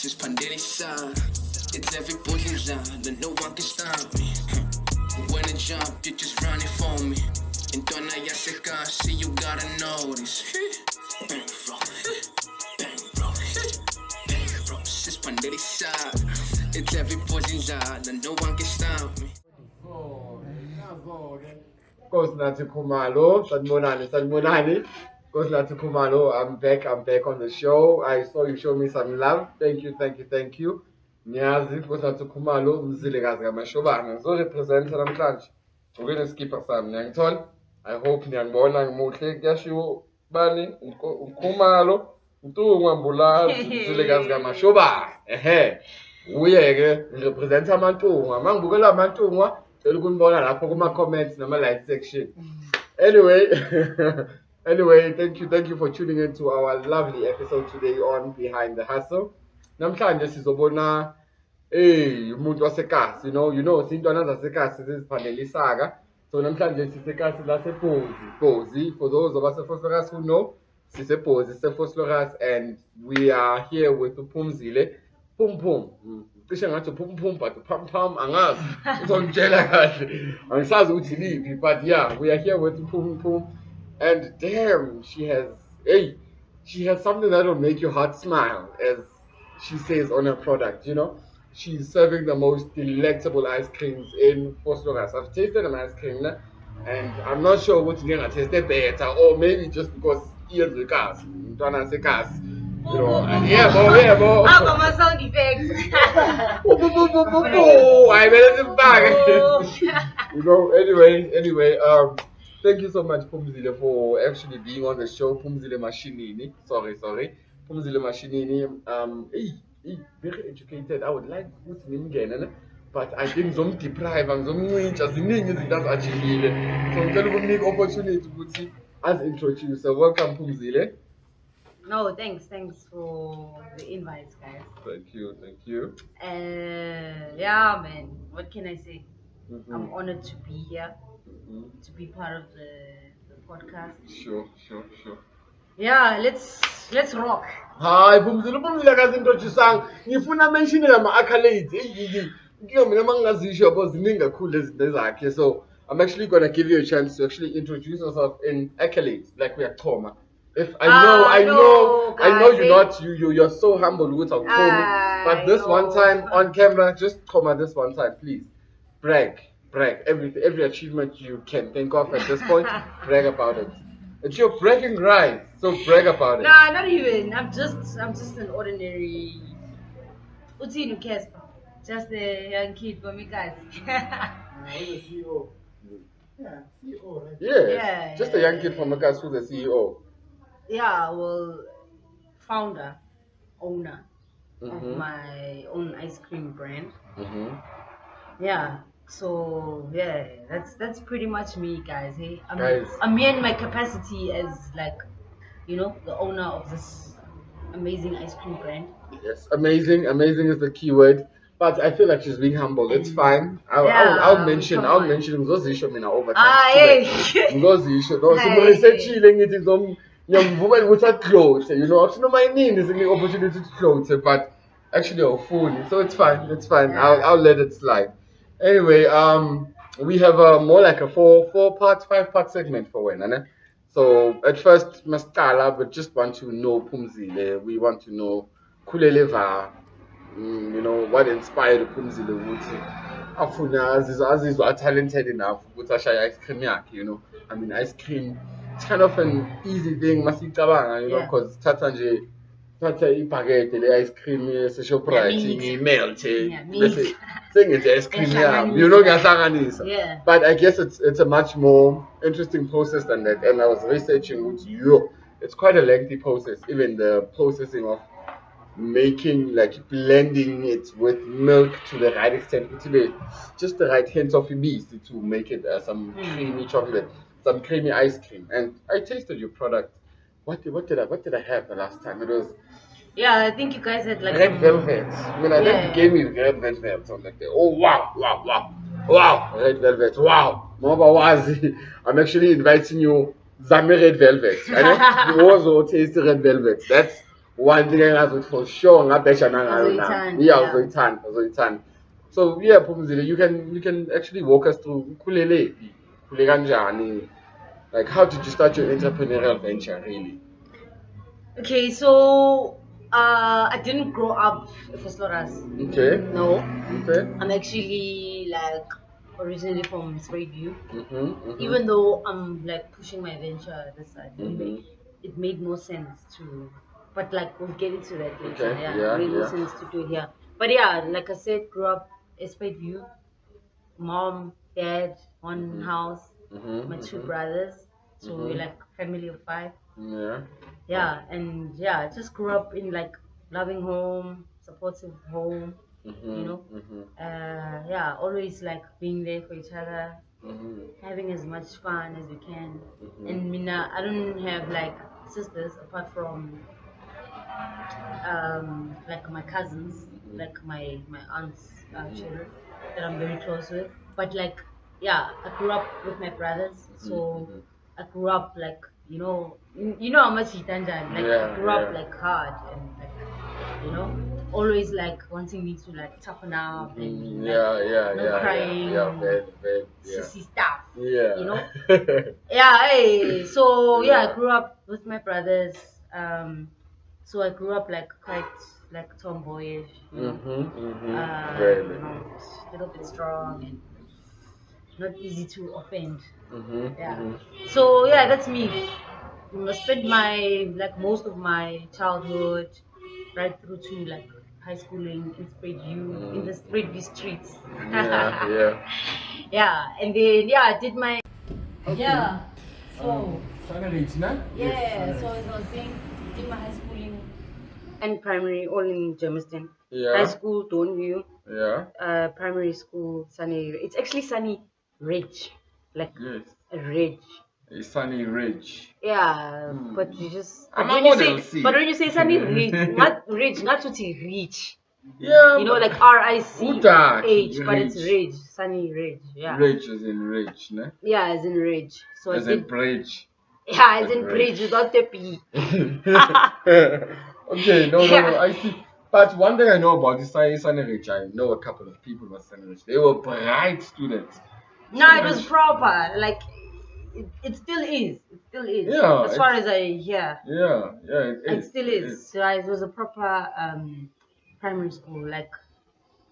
It's every poison genre, no one can stop me. When I jump, you just run it for me. Então na Yaseka, see you gotta know this. Bang bro, bang bro, bang bro. It's Panderisa. It's every poison genre, no one can stop me. Nkosinathi Khumalo, sanibonani. Nkosinathi Khumalo, I'm back on the show. I saw you show me some love. Thank you. Niyazi Nkosinathi Khumalo, umzilikazi kamashobana. Ngizorepresenta namhlanje. Ugene skipper sami, ngiyangithola. I hope niyangibona ngimuhle. Kuyashiwo bani uKhumalo, uTungwa Mbulazi, umzilikazi kamashobana. Uye-ke ngirepresenta amantungwa. Mangibukela amantungwa ukunibona lapho kuma-comments nama-like section. Anyway, thank you for tuning in to our lovely episode today on Behind the Hustle. Namhlanje sizobona umuntu wasekasi, you know sintwana zasekasi siziphandela isaga. So namhlanje sisekasi laseBhozi. For those of us eFosloras who know, sisebhozi seFosloras, and we are here with Phumzile Pum Pum. Cishe ngathi Pum Pum but Pum Pum angazi uzongitshela kahle angisazi ukuthi liphi, but yeah, we are here with Pum Pum, and damn, she has something that will make your heart smile, as she says on her product. You know, she's serving the most delectable ice creams in Vosloorus. I've tasted an ice cream and I'm not sure which thing I tasted better, or maybe just because ears the cars, you know, yeah, bo. I've got my sound effects. I made it back. You know, anyway, thank you so much, Phumzile, for actually being on the show. Phumzile Mashinini. Sorry. Phumzile Mashinini. Very educated. I would like to meet him again, but I think some deprive and some just that's actually so I'm telling you opportunity to as introduce. So welcome, Phumzile. No, thanks for the invites, guys. Thank you. Yeah, man. What can I say? Mm-hmm. I'm honored to be here, to be part of the podcast. Sure. Yeah, let's rock. Hi, Phumzile guys, introduce sang. Ngifuna mention ama-accolades. Mina mangazisho because ziningi kakhulu izinto zakhe. So I'm actually gonna give you a chance to actually introduce yourself in accolades, like we are Toma. If I know you're so humble with our Toma, but this one time on camera, just Toma this one time, please. Brag. Every achievement you can think of at this point, brag about it. It's your bragging rights, so brag about it. Nah, not even. I'm just an ordinary Utinu Casper. Just a young kid for me, guys. CEO. Yeah, CEO, right? Yeah, just a young kid from Makas who's the CEO. Yeah, well, owner of my own ice cream brand. Yeah, so yeah, that's pretty much me, guys. Hey, I'm here in my capacity as, like, you know, the owner of this amazing ice cream brand. Yes, amazing is the key word. But I feel like she's being humble. It's fine. I'll mention ngizozisho mina over time. Ngizozisho. No, simuresearchile ngithi ngiyamvumela ukuthi aclose. You know, akunoma yini is the opportunity to close, but actually awufuni. So it's fine. Yeah. I'll let it slide. Anyway, we have more like a 5-part segment for when. So at first, Mastala, but just want to know Phumzile. We want to know Kuleleva. You know, what inspired Phumzile ukuthi afuna azizwa talented enough ukuthi ashaya ice cream yakhe, you know. I mean, ice cream, it's kind of an easy thing masicabanga, you know, because thatha ibhakede le ice cream yase-Shoprite ngiyimelte bese sengenze ice cream yami, you know, ngiyahlanganisa. But I guess it's a much more interesting process than that, and I was researching ukuthi it's quite a lengthy process, even the processing of making, like blending it with milk to the right extent, just the right hint of yeast to make it some creamy chocolate, some creamy ice cream. And I tasted your product. What did I have the last time? It was I think you guys had like red velvet. I mean, I think you gave me red velvet. So I'm like, oh wow, red velvet, wow. I'm actually inviting you Zame red velvet. I know you also taste red velvet. That's one thing engazuthi for sure ngabhesha nangayo nami. Yeah, uzoyithanda. So yeah, Phumzile, you can actually walk us through ukulelephi, ukhule kanjani? Like how did you start your entrepreneurial venture really? Okay, so I didn't grow up for Sloras. Okay. No. Okay. I'm actually like originally from Sprayview. Mm-hmm. Even though I'm like pushing my venture this side, Mm-hmm. it made no sense to. But like we'll get into that later. Okay, Yeah, it made no sense to do here. But yeah, like I said, grew up Sprayview. Mom, dad, one house, my two brothers. So we're like family of 5. Yeah. Yeah, and yeah, I just grew up in like loving home, supportive home, you know. Yeah, always like being there for each other, having as much fun as we can. And Mina, I don't have like sisters apart from like my cousins, like my aunts, children that I'm very close with. But like, yeah, I grew up with my brothers, so I grew up like you know how much Hitanjan. Like I grew up like hard and like always like wanting me to like toughen up and like no crying, sissy stuff. Yeah. You know. Yeah. Hey. So yeah, I grew up with my brothers. So I grew up like quite like tomboyish, a little bit strong and not easy to offend. Yeah. So yeah, that's me. I spent my like most of my childhood right through to like high schooling in Spreadview in the Spreadview streets. Yeah. Yeah, and then yeah, I did my yeah. So yeah, so as I was saying, did my high schooling and primary all in Germiston. Yeah. High school Dawnview. Yeah. Primary school Sunny. It's actually Sunny Ridge, like Yes. a ridge. A sunny ridge. Yeah, but you just I'm but a when you model, say see. but when you say Sunny Ridge, not ridge, not to reach. Yeah. You know, like RICH, but it's Ridge. ridge, Sunny Ridge. Yeah. Ridge as in ridge, ne? Yeah, as in ridge. So As I in did. bridge. Yeah, as in bridge without the P. Okay, no, I see. But one thing I know about this Sunny Ridge, I know a couple of people with Sunny Ridge. They were bright students. No, it was proper. Like it still is. It still is. Yeah. As far as I hear. Yeah, it is. It still is. So it was a proper primary school. Like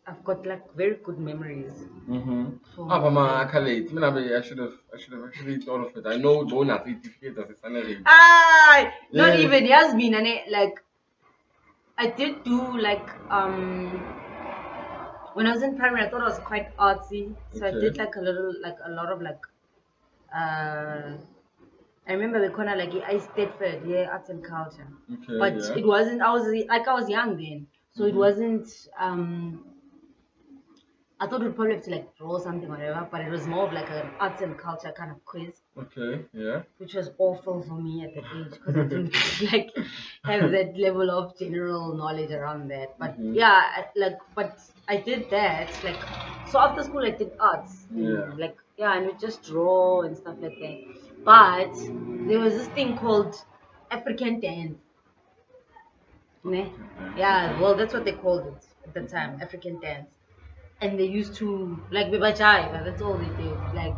I've got like very good memories. I should have actually thought of it. I know bonus certificate as a Sunny Ridge. Not even Yasmin and like I did do like when I was in primary I thought I was quite artsy. So I did like a lot of like I remember we kinda like I stayed for arts and culture. Okay, but it wasn't I was young then. So it wasn't I thought we'd probably have to like draw something or whatever, but it was more of like an arts and culture kind of quiz. Okay, yeah. Which was awful for me at that age because I didn't like have that level of general knowledge around that. But but I did that. Like so after school I did arts. And we just draw and stuff like that. But there was this thing called African dance. Yeah, well that's what they called it at the time, African dance. And they used to like bebajai, that's all they did. Like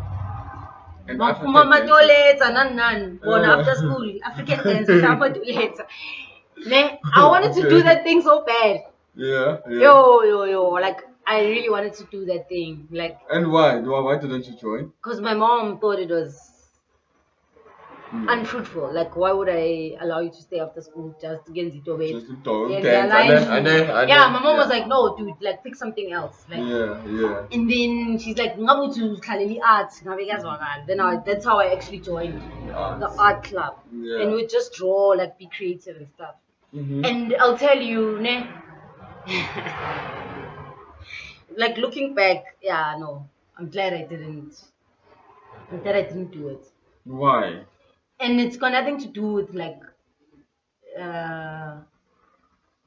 Mama toilets and none. Born after school, African dance with Mama toilets. I wanted to do that thing so bad. Yeah. Yo. Like I really wanted to do that thing. Like. And why? Why didn't you join? Because my mom thought it was unfruitful. Like, why would I allow you to stay after school just to get into it? Just to dance. Yeah, my mom was like, no, dude, like pick something else. Like, yeah. And then she's like, ngabu to Khalili Arts. Then that's how I actually joined the art club. Yeah. And we just draw, like be creative and stuff. And I'll tell you, like looking back, I'm glad I didn't do it. Why? And it's got nothing to do with like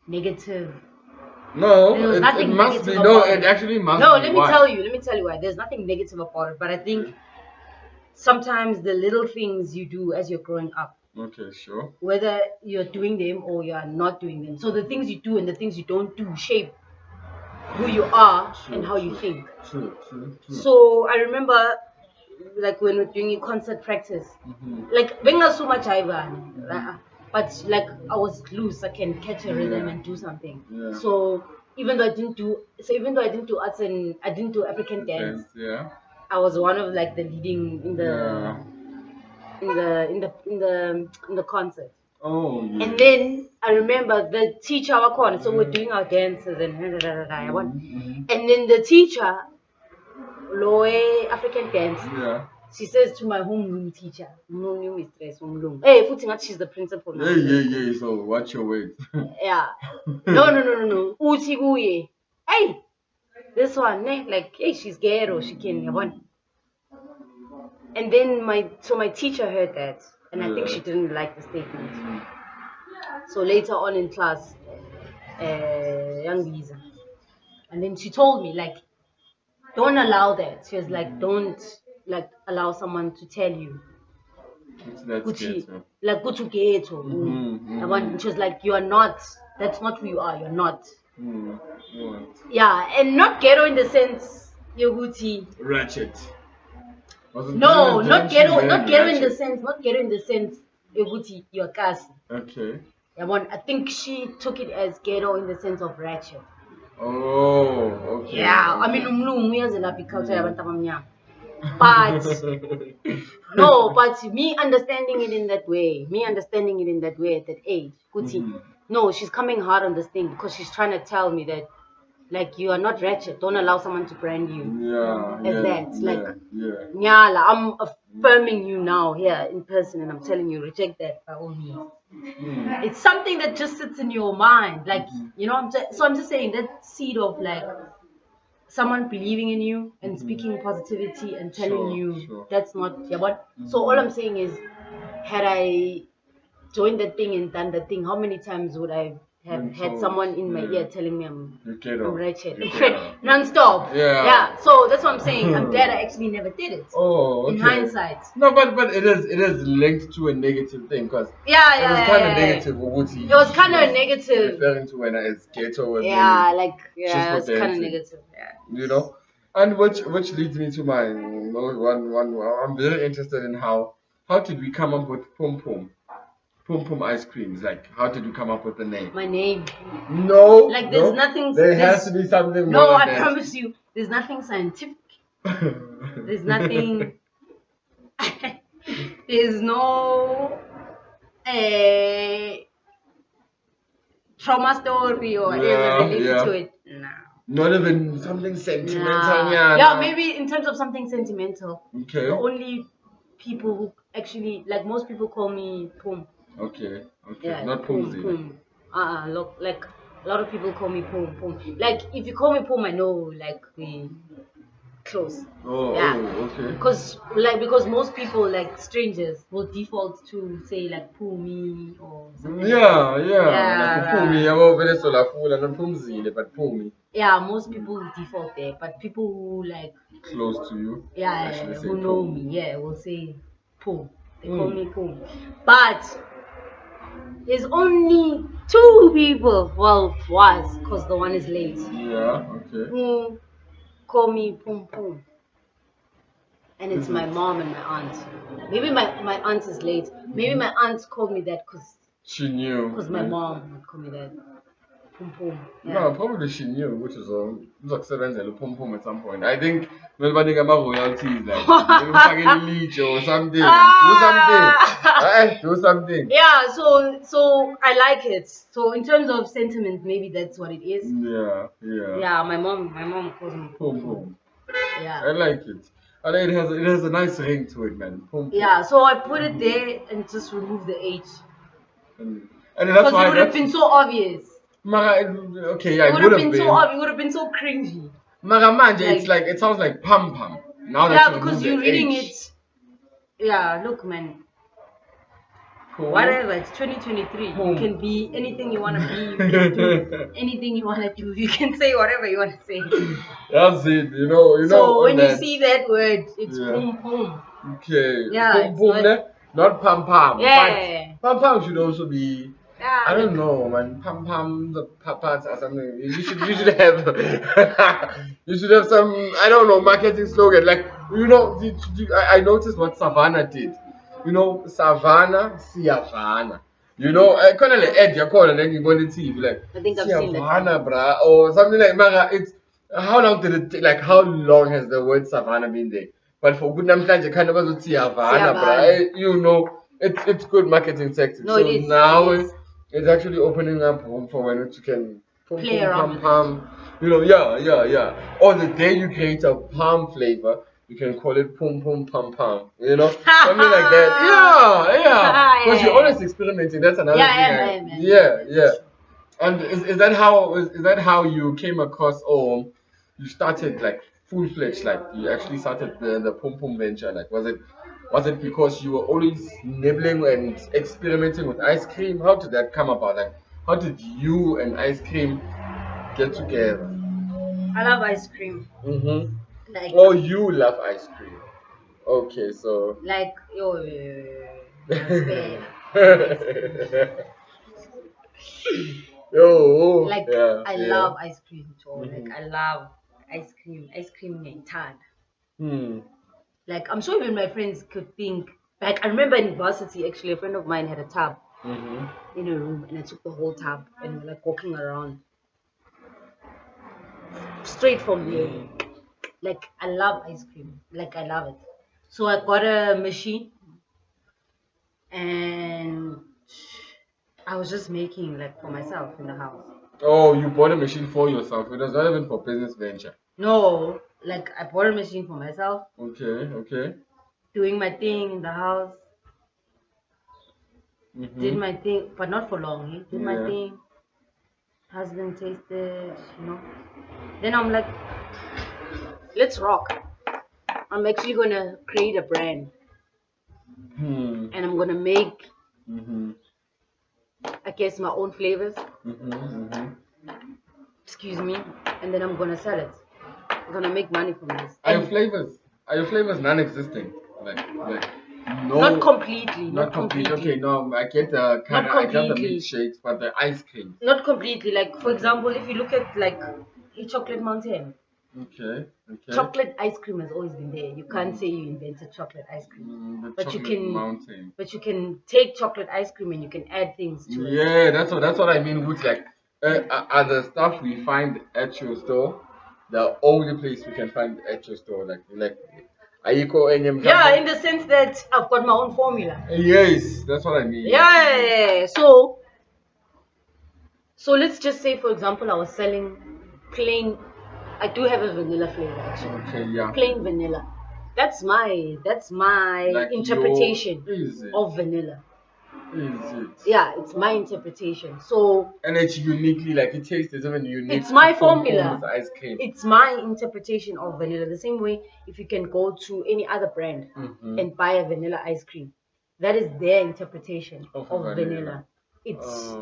negative. No, it must be. No, it actually must be. No, let me tell you why. There's nothing negative about it, but I think sometimes the little things you do as you're growing up Okay, sure. Whether you're doing them or you are not doing them. So the things you do and the things you don't do shape who you are and how you think. True. So I remember, like when we're doing a concert practice, like being not so much but like I was loose. I can catch a rhythm and do something. Yeah. So even though I didn't do arts and I didn't do African dance, Yeah. I was one of like the leading in the concert. Oh, yeah. And then I remember the teacher was so we're doing our dances and and then the teacher, Loe African dance. Yeah. She says to my homeroom teacher, homeroom mistress, homeroom. Hey, putting out she's the principal now. Yeah. So watch your weight. Yeah. No. Uchi kuye. Hey, this one, like, hey, she's ghetto, she can yabon. And then my teacher heard that, and I think she didn't like the statement. So later on in class, young Lisa, and then she told me like, don't allow that. She was like, don't like allow someone to tell you Gucci, like go to ghetto. She was like, you are not. That's not who you are. You're not. Yeah, and not ghetto in the sense you're Gucci. Ratchet. No, not ghetto. Not ghetto in the sense. Not ghetto in the sense you're Gucci. You're Kasi. Okay. Yeah, I think she took it as ghetto in the sense of ratchet. Oh, okay. Yeah, I mean, culture yabantu abamnyama. But no, but me understanding it in that way at that age, no, she's coming hard on this thing because she's trying to tell me that, like, you are not ratchet. Don't allow someone to brand you as that. Like, nyala, I'm affirming you now here in person, and I'm telling you, reject that by all means. It's something that just sits in your mind, like, you know. So I'm just saying that seed of like someone believing in you and speaking positivity and telling you that's not what. So all I'm saying is, had I joined that thing and done that thing, how many times would I have had someone in my ear telling me I'm wretched, non-stop? Yeah. So that's what I'm saying. I'm glad I actually never did it. Oh, okay. In hindsight. No, but it is linked to a negative thing because it was kind of negative. It was kind of negative. Referring to when it's ghetto. It's kind of negative. Yeah. You know, and which leads me to my one. I'm very interested in how did we come up with Pum Pum Ice Cream? Like, how did you come up with the name? My name. No. Like, there's nothing. There has to be something. No, I promise you, there's nothing scientific. There's nothing. There's no trauma story or whatever related to it. No. Not even something sentimental. Nah. Yeah, maybe in terms of something sentimental. Okay. The only people who actually, like, most people call me Pum. Okay. Yeah, not Phumzile. Look, like, a lot of people call me Pum. Like, if you call me Pum, I know, like, we close. Oh, yeah. Okay. Because most people, like strangers, will default to say like Pumi or something. Yeah. Like Pumi, I'm very soulful and Phumzile, but Pumi. Yeah, most people default there, but people who like close to you, who know me, will say Pum. They call me Pum. But there's only 2 people. Well, was because the one is late. Yeah. Okay. Who call me Pum Pum. And it's my mom and my aunt. Maybe my aunt is late. Maybe my aunt called me that because she knew. Because my mom would call me that. Pum Pum. Yeah. No, probably she knew, which is Pum Pum at some point. I think nobody got my royalties like or something. Do something. Yeah, so I like it. So in terms of sentiment, maybe that's what it is. Yeah. Yeah, my mom calls me Pum Pum. Yeah. I like it. And it has a nice ring to it, man. Pum Pum. Yeah, so I put it there and just remove the H. And that's why it would have been so obvious. Okay, yeah, it would have been so obvious. It would have been so cringy. Manja, it's like it sounds like Pum Pum. Now that because you're reading it. Yeah, look, man. Cool. Whatever, it's 2023. You can be anything you want to be. You can do anything you want to do. You can say whatever you want to say. That's it. You know. So when you see that word, it's Pum Pum. Okay. Yeah. Pum Pum. Not Pum Pum. Yeah. But Pum Pum should also be. Yeah, I don't know, man. Pum Pum, the papas or something. You should have you should have some, I don't know, marketing slogan. Like, I noticed what Savannah did. Savannah, Siavana. I kind of like Ed, you call and then you go on the TV like I think I've seen that. Siavana, bruh, or something like Mara. It's how long did it take? Like, how long has the word Savannah been there? But for good namhlanje you kind of go to Siavana, bruh. It's good marketing tactics. No, So it is. now It is. it's actually opening up room for when you can Play around pum pum. Yeah. Or the day you create a palm flavor, you can call it Pum Pum Pum Pum. Something like that. Yeah. Because you're always experimenting. That's another thing. Yeah. And is that how you came across, or you started like full fledged, like you actually started the Pum Pum venture? Like, was it because you were always nibbling and experimenting with ice cream? How did that come about? Like, how did you and ice cream get together? I love ice cream. Like, Oh, you love ice cream. Okay, so. like, yo, like, Yeah, I yeah. love ice cream too. Like, I love ice cream. Ice cream ngiyayithanda. Hmm. Like, I'm sure even my friends could think. Like, I remember in university, actually, a friend of mine had a tub in a room, and I took the whole tub and we're like walking around straight from there. Like, I love ice cream. Like, I love it. So I got a machine, and I was just making like for myself in the house. Oh, you bought a machine for yourself. It was not even for business venture. No, like I bought a machine for myself, Okay. doing my thing in the house, did my thing, but not for long. Did my Yeah. thing. Husband tasted, Then I'm like, let's rock. I'm actually gonna create a brand, and I'm gonna make, I guess, my own flavors. Excuse me, and then I'm gonna sell it. I'm gonna make money from this. Are your flavors non-existent? Like no. Not completely. Not completely. Okay, no, I get the kind Not of, I get the completely. milkshakes, but the ice cream. Not completely. Like, for example, if you look at like a chocolate mountain, Okay. chocolate ice cream has always been there. You can't say you invented chocolate ice cream, The but you chocolate can. mountain. But you can take chocolate ice cream and you can add things to it. Yeah, that's what I mean with like other stuff we find at your store. The only place we can find at your store, like Aiko and Yeah, in the sense that I've got my own formula. Yes, that's what I mean. Yeah. So let's just say, for example, I was selling plain. I do have a vanilla flavor actually. Okay, yeah. Plain vanilla. That's my Like interpretation is it? of vanilla. Is it? Yeah, it's my interpretation. So And it's uniquely, like it tastes even unique. it's my to Pum Pum formula. with ice cream. It's my interpretation of vanilla. The same way if you can go to any other brand and buy a vanilla ice cream, that is their interpretation of vanilla. It's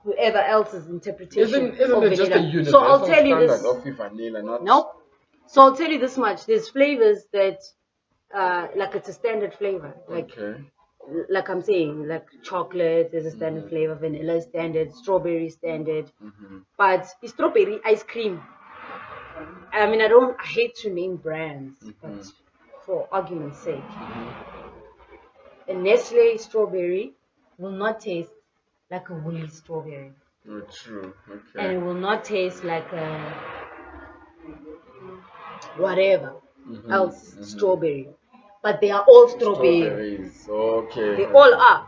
whoever else's interpretation Isn't of it just a vanilla. universal So I'll tell you standard this. of the vanilla, not? Nope. So I'll tell you this much. There's flavors that, like it's a standard flavor. Like I'm saying, like chocolate is a standard flavor, vanilla is standard, strawberry is standard. But the strawberry ice cream, I mean, I hate to name brands, but for argument's sake, a Nestle strawberry will not taste like a Woolly strawberry. Oh, true. Okay. And it will not taste like a whatever else strawberry. But they are all strawberry. Strawberries. Okay. They all are.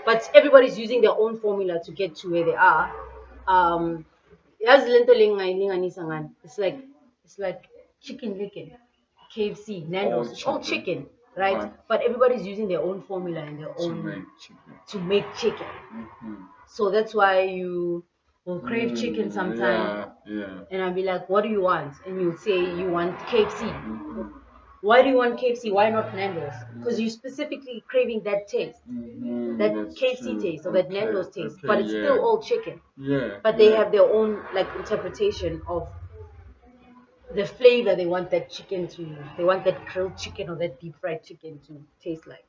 But everybody's using their own formula to get to where they are. It's like chicken licken, KFC, Nando's, it's all chicken, right? But everybody's using their own formula and their own to make chicken. So that's why you will crave chicken sometime. And I'll be like, what do you want? And you'll say you want KFC. Why do you want KFC? Why not Nando's? Because you're specifically craving that taste, that KFC taste or that Nando's taste. But it's still all chicken. But they have their own like interpretation of the flavor they want that chicken to, they want that grilled chicken or that deep fried chicken to taste like.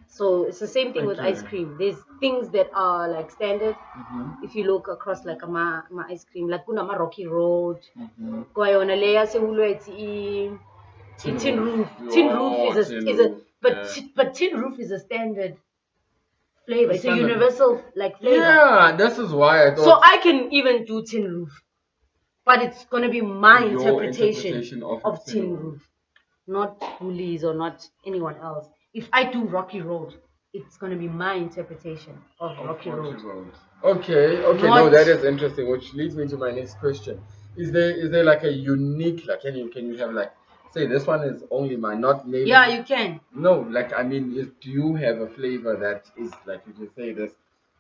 So it's the same thing with ice cream. There's things that are like standard. If you look across like my ice cream, like kuna ma Rocky Road, kwa yona leya sehulwe tin roof. Tin roof is a but tin roof is a standard flavor. It's a universal like flavor. Yeah, this is why I thought. So I can even do tin roof, but it's gonna be my interpretation of tin roof, not Woolies or not anyone else. If I do Rocky Road, it's gonna be my interpretation of Rocky Road. Okay, no, that is interesting, which leads me to my next question. Is there like a unique, like can you have like, say this one is only mine, not maybe? Yeah, you can. No, like I mean, do you have a flavor that is like you can say this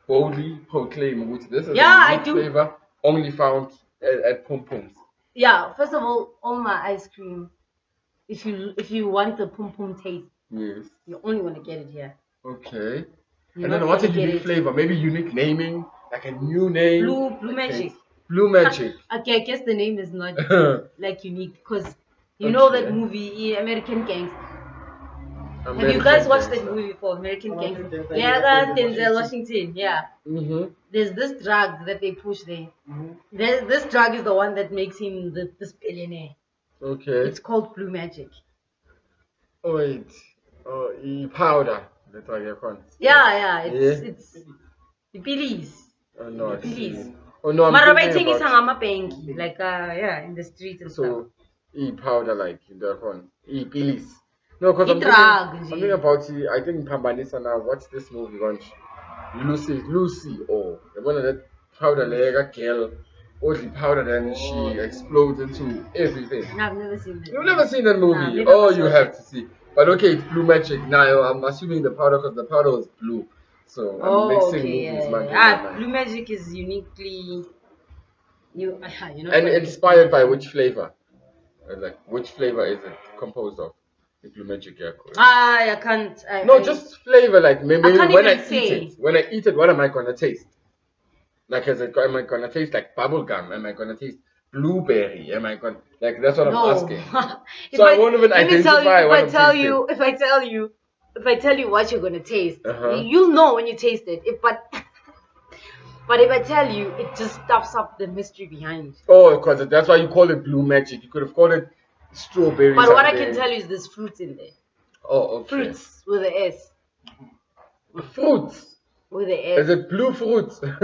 boldly proclaim which this is a unique flavor only found at Pum Pum's? Yeah, first of all my ice cream, if you want the Pum Pum taste, yes, you only want to get it here. Okay. And then what's a unique flavor? Maybe unique naming, like a new name. Blue Magic. Blue Magic. Okay, I guess the name is not like unique because you know that movie, American Gangster. Have you guys watched that movie before, American Gangster? Yeah, Denzel Washington. Yeah. There's this drug that they push there. This drug is the one that makes him this billionaire. Okay. It's called Blue Magic. Oh wait. Oh, powder. That's what you're calling. Yeah. It's the pillies. Oh no. Pillies. Oh no, I'm thinking about like in the streets and stuff. So powder like that one. Pillies. No, because I'm thinking about I think Pambanisa now. What's this movie bunch? Lucy. Oh, the one that powder leg girl. Or the powder, then she explodes into everything. I've never seen that. You've never seen that movie? Oh, you have to see. But okay, it's Blue Magic. Now I'm assuming the powder because the powder was blue. So I'm mixing movies. Blue Magic is uniquely and inspired by which flavor? Like which flavor is it composed of? The Blue Magic, yeah. I can't. Just flavor. Like maybe when I eat it, what am I gonna taste? Like, am I gonna taste like bubble gum? Am I gonna taste blueberry? Am I gonna like? That's what I'm asking. So I won't even identify what I'm tasting. If I tell you what you're gonna taste, you'll know when you taste it. But if I tell you, it just stuffs up the mystery behind. Oh, because that's why you call it Blue Magic. You could have called it strawberry. But what I can tell you is there's fruits in there. Oh, okay. Fruits with an S. Fruits. With the S. Is it blue fruits? That's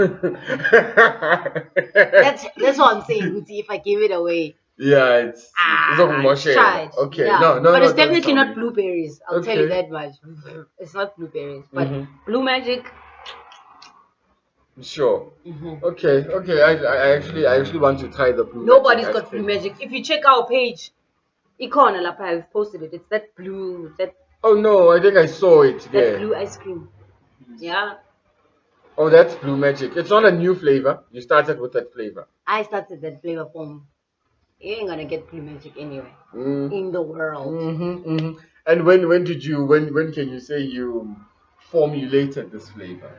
what I'm saying, if I give it away. Yeah, it's tried. Okay, yeah. no. But it's definitely not blueberries. I'll tell you that much. It's not blueberries. But Blue Magic. Sure. Okay. I actually want to try the blue. Nobody's got Blue Magic. If you check our page, Icon Alapa, I've posted it. It's that blue. Oh no, I think I saw it there. That blue ice cream. Yeah. Oh, that's Blue Magic. It's not a new flavor. You started with that flavor. I started that flavor from. You ain't gonna get Blue Magic anywhere in the world. And when can you say you formulated this flavor?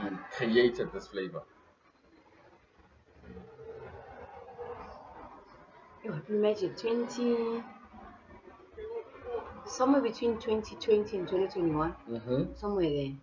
You created this flavor. Blue Magic somewhere between 2020 and 2021. Somewhere there.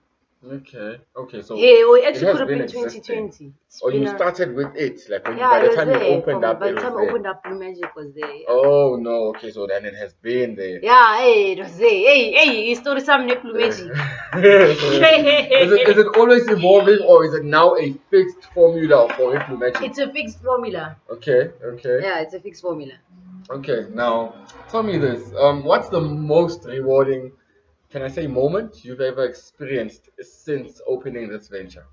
Okay. So it actually could have been 2020. Or you started with it, like by the time you opened up. By the time I opened up, Blue Magic was there. Yeah. Oh no, okay, so then it has been there. Yeah, it was there. Hey, it's still some Blue Magic. Is it always evolving, or is it now a fixed formula for Blue Magic? It's a fixed formula. Okay. Yeah, it's a fixed formula. Okay, now tell me this. What's the most rewarding, can I say, moment you've ever experienced since opening this venture?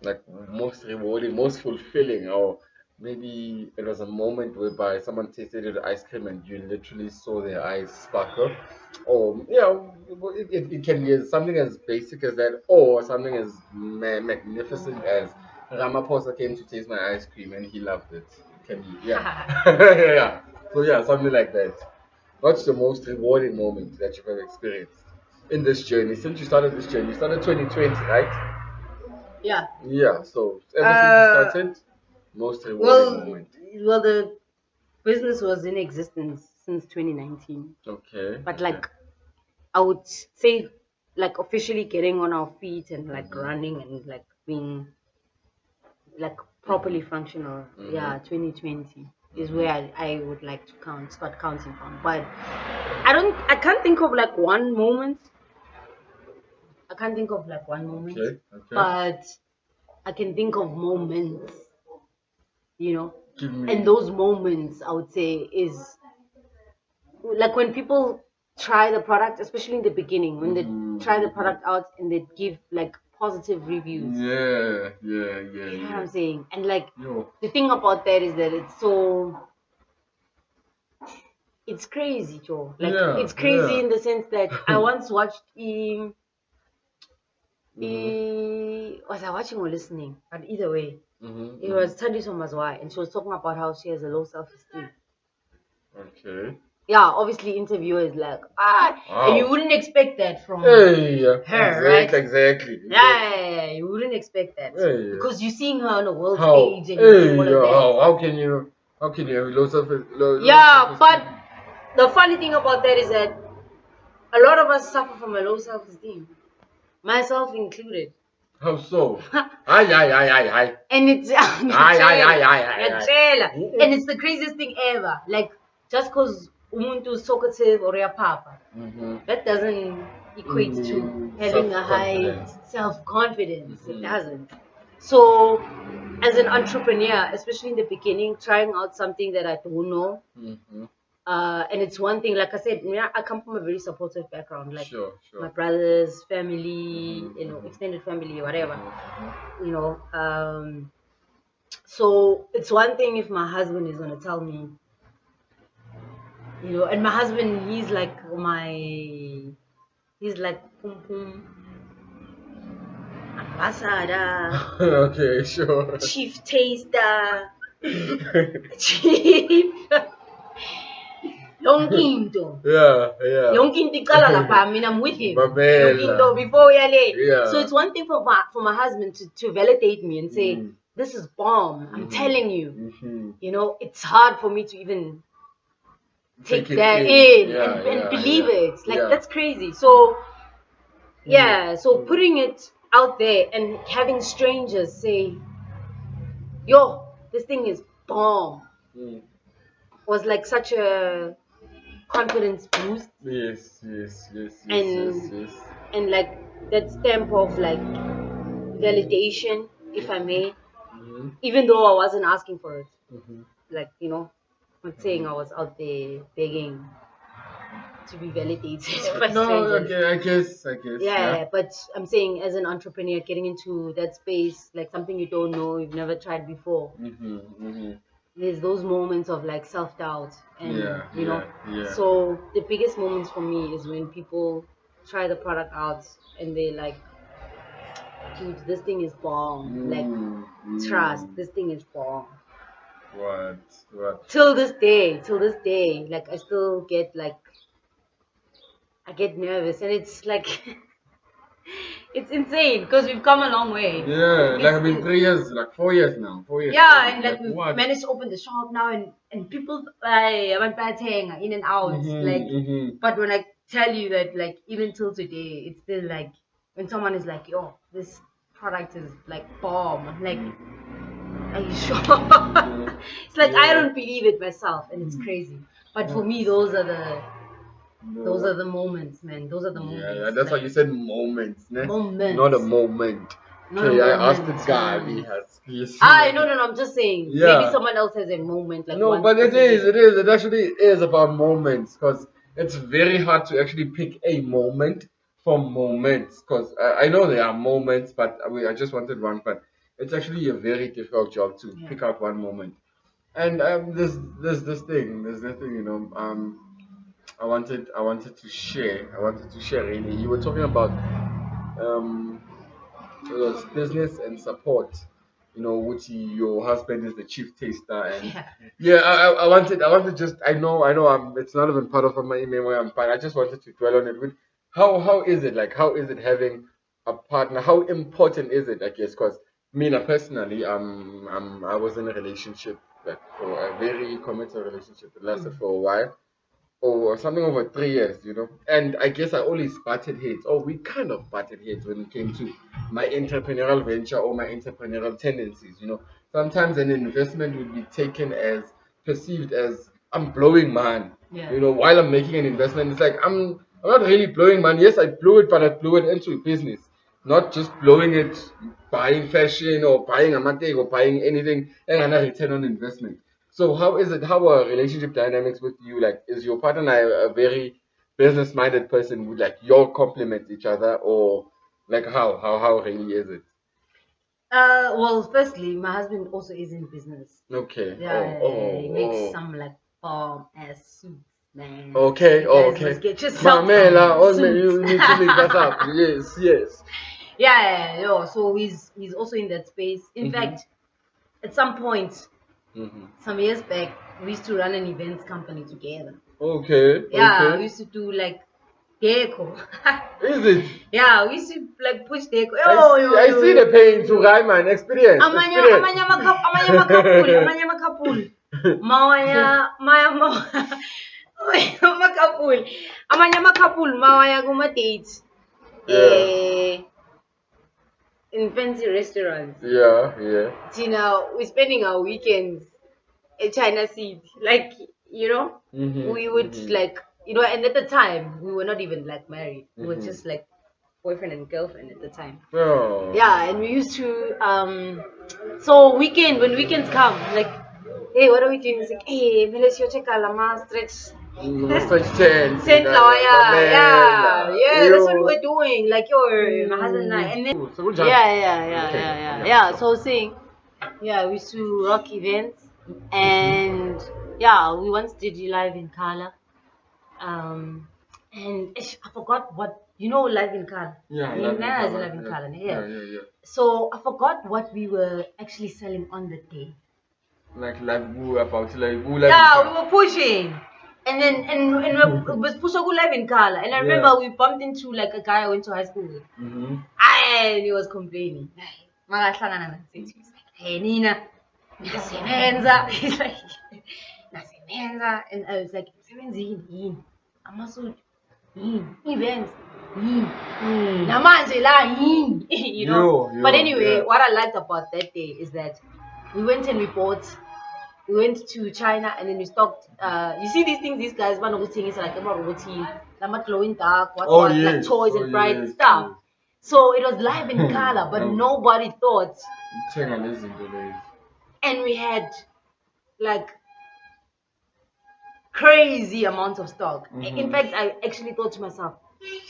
Like most rewarding, most fulfilling, or maybe it was a moment whereby someone tasted your ice cream and you literally saw their eyes sparkle, or it can be something as basic as that, or something as magnificent as Ramaphosa came to taste my ice cream and he loved it. It can be, yeah. So yeah, something like that. What's the most rewarding moment that you've ever experienced in this journey? Since you started this journey, you started 2020, right? Yeah. Yeah, so ever since you started, most rewarding moment. Well, business was in existence since 2019. Okay. But like, I would say, like officially getting on our feet and like running and like being like properly functional. Yeah, 2020 is where I would like to start counting from. But I can't think of like one moment. I can't think of like one moment. Okay. Okay. But I can think of moments, you know. Give me. And those moments, I would say, is like when people try the product, especially in the beginning, when they try the product out and they give like positive reviews. Yeah. You know what I'm saying? And like the thing about that is that it's crazy, Joe. Like it's crazy in the sense that I once watched was I watching or listening? But either way, it was Thandi Somazwai, and she was talking about how she has a low self-esteem. Okay. Yeah, obviously interviewers like and you wouldn't expect that from her, right? Exactly. Yeah, you wouldn't expect that because you're seeing her on a world stage and all of that. How can you have low self? But the funny thing about that is that a lot of us suffer from a low self-esteem, myself included. How so? Aye. And it's Aye. and it's the craziest thing ever. Like just because umuntu is talkative or papa, that doesn't equate to having a high self-confidence. It doesn't. So as an entrepreneur, especially in the beginning, trying out something that I don't know. And it's one thing, like I said, I come from a very supportive background, like my brothers, family, extended family, whatever, so it's one thing if my husband is going to tell me, and my husband, he's like Pum Pum ambassador. Okay, sure. Chief taster. Chief. Yonke into. Yeah. Yonke into iqala lapha, I mean, I'm with him. Babela. Yonke into before we are late. Yeah. So it's one thing for my husband to validate me and say, this is bomb. I'm telling you. It's hard for me to even take that in and believe it. Like that's crazy. So so putting it out there and having strangers say, yo, this thing is bomb, was like such a confidence boost. Yes. And like that stamp of like validation, if I may, even though I wasn't asking for it. Like, not saying I was out there begging to be validated by strangers. Okay, I guess. Yeah, but I'm saying as an entrepreneur, getting into that space, like something you don't know, you've never tried before. There's those moments of like self-doubt and so the biggest moments for me is when people try the product out and they like, dude, this thing is bomb. Like trust, this thing is bomb. What? Till this day, like I still get like, I get nervous and it's like it's insane because we've come a long way. Yeah, like I've been 3 years, like 4 years now. 4 years. Yeah, and like we've managed to open the shop now and people I went back in and out. But when I tell you that like even till today, it's still like when someone is like, yo, this product is like bomb, I'm like, are you sure? It's like I don't believe it myself and it's crazy. But for me those are the moments, man. Those are the moments. Yeah, that's why you said moments, ne? Moments. Not a moment. Okay, I asked the guy if he has. No, I'm just saying. Maybe someone else has a moment. Like no, but it is. It actually is about moments because it's very hard to actually pick a moment from moments. Because I know there are moments, but I just wanted one. But it's actually a very difficult job to pick out one moment. And there's this thing. I wanted to share. Really. You were talking about it was business and support. Which your husband is the chief taster, and I wanted just I know it's not even part of my email where I'm fine. I just wanted to dwell on it with how is it like? How is it having a partner? How important is it? I guess because me personally, I was in a relationship like for a very committed relationship. It lasted for a while, or something over 3 years, you know. And I guess I always butted heads, or we kind of butted heads when it came to my entrepreneurial venture or my entrepreneurial tendencies, you know. Sometimes an investment would be taken as perceived as I'm blowing man. Yeah. You know, while I'm making an investment, it's like I'm not really blowing money. Yes, I blew it, but I blew it into a business, not just blowing it buying fashion or buying a mate or buying anything and a return on investment. So how is it? How are relationship dynamics with you? Like, is your partner a very business-minded person? Would like you all complement each other, or like how really is it? Well, firstly, my husband also is in business. Okay. Yeah, he makes Oh. some like bomb ass suits, man. Okay. You Oh, guys must okay. get yourself Mamela, some suits. you need to link us up. Yes, yes. Yeah. So he's also in that space. In Mhm. fact, at some point, Mhm. some years back, we used to run an events company together. Okay. Yeah, we Okay. used to do like deco. Is it? Yeah, we used to like push deco. I see the pain to Rayman experience. Experience. Amanye amakhapuli. Mawaya amakapuli. Amanye amakhapuli mawaya kuma-dates. Yeah. In fancy restaurants. Yeah. We're spending our weekends at China City. Like, we would like, and at the time we were not even like married. We were just like boyfriend and girlfriend at the time. Oh. Yeah, and we used to so when weekends come, like, hey, what are we doing? It's like, hey, Melissa, check out Lama stretch. Stretch 10. Saint Lawyer, yeah, that's what You. we're doing. Like, my husband and I, and then So good job. yeah. So saying, yeah, we used to rock events, and yeah, we once did live in Kala, and I forgot what live in Kala. Yeah, You live in know, as a Kala, live in yeah. Kala, Yeah. So I forgot what we were actually selling on the day. Like who about who Yeah, we were pushing. And then it was Pushaku live in Kala. And I remember we bumped into like a guy I went to high school with. And he was complaining. Makahlangana nathi. He's like, hey Nina, ngiyasebenza. He's like, nasebenza. And I was like, msebenzini yini? Amasudu yini? Events yini? Namanje la yini? But anyway, what I liked about that day is that we went and we went to China and then we stopped. You see these things, these guys, one of the things like about glow in dark, like toys and bright stuff. Yes. So it was live in color, but nobody thought. And we had like crazy amounts of stock. In fact, I actually thought to myself, we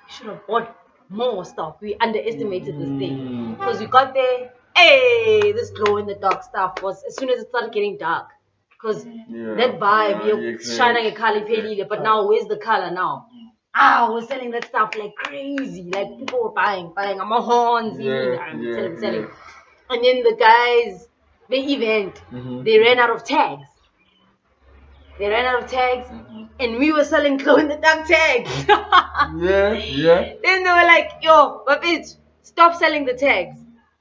should have bought more stock. We underestimated this thing because we got there. Hey, this glow in the dark stuff was as soon as it started getting dark. Because that vibe, shining a color pelile, but now where's the color now? We're selling that stuff like crazy. Like people were buying. I'm a horns, selling. And then the guys, the event, they ran out of tags. And we were selling glow in the dark tags. Then they were like, yo, but bitch, stop selling the tags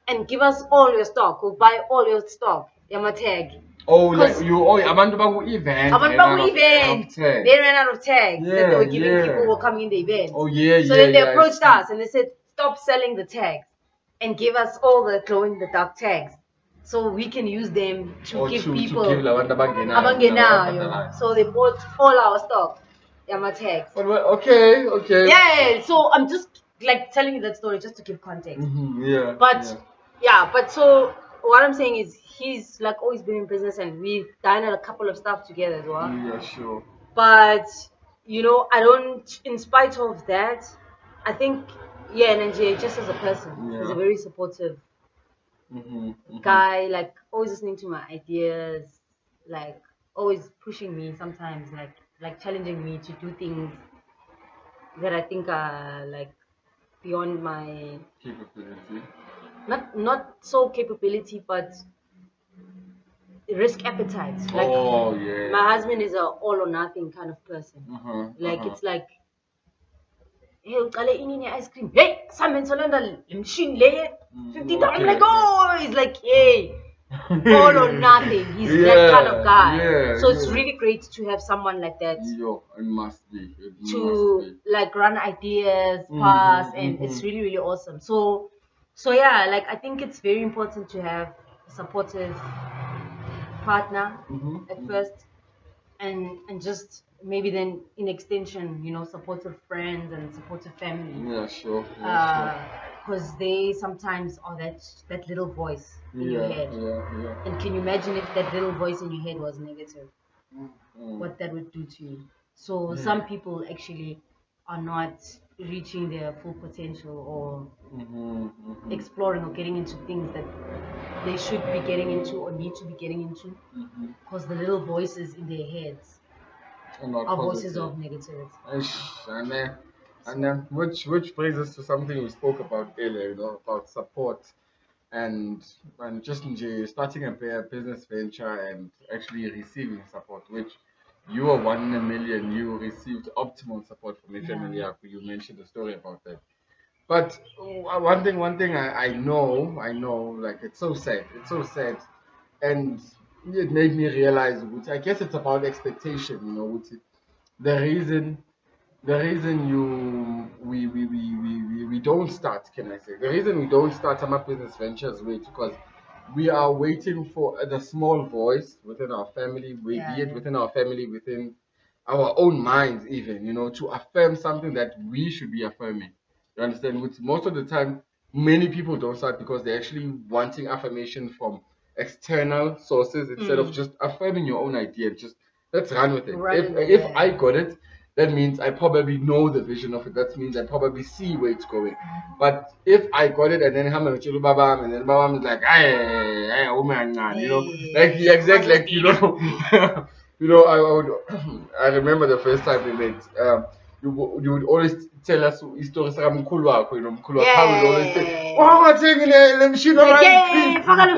and give us all your stock. We'll buy all your stock. Yama tag. Like abantu baku event. They ran out of tags that they were giving people who were coming in the event. So then they approached us and they said, stop selling the tags and give us all the glow in the dark tags. So we can use them to give people abangena. So they bought all our stock. Yama tags. Okay. Yeah, so I'm just like telling you that story just to give context. But so what I'm saying is he's like always been in business and we've done a couple of stuff together as well. Yeah, sure. But I don't, in spite of that, I think NJ just as a person, he's a very supportive guy, like always listening to my ideas, like always pushing me sometimes, like challenging me to do things that I think are like beyond my capability. Not so capability, but risk appetite. Like my husband is a all or nothing kind of person. It's like, hey, uqale inini ice cream. Hey, Simon Solenda machine lay $50. I'm like, oh, he's like, hey, all or nothing. He's that kind of guy. Yeah, so it's really great to have someone like that. Yo, it must be. It To must be. like run ideas past, and it's really really awesome. So yeah, like I think it's very important to have a supportive partner at first, and just maybe then in extension, supportive friends and supportive family. Yeah, sure. Because they sometimes are that little voice in your head. Yeah. And can you imagine if that little voice in your head was negative? What that would do to you. So some people actually are not reaching their full potential, or exploring or getting into things that they should be getting into or need to be getting into, because the little voices in their heads are voices of negativity. And then which brings us to something we spoke about earlier, about support and just starting a business venture and actually receiving support, which you are one in a million. You received optimal support from your family. You mentioned a story about that. But one thing I know, like it's so sad. It's so sad, and it made me realize, which I guess it's about expectation. Which the reason the reason we don't start, can I say, the reason we don't start some of business ventures with, because we are waiting for the small voice within our family, be it within our family, within our own minds, even, to affirm something that we should be affirming. You understand? Which most of the time, many people don't start because they're actually wanting affirmation from external sources instead of just affirming your own idea. Just let's run with it. If I got it, that means I probably know the vision of it. That means I probably see where it's going. But if I got it and then Babam, and then Babam is like, hey, woman, like exactly, like I would, I remember the first time we met. You would always tell us stories about mkhulu wakho, mkhulu wakho would always say, "Oh, what's in the machine of ice cream?" About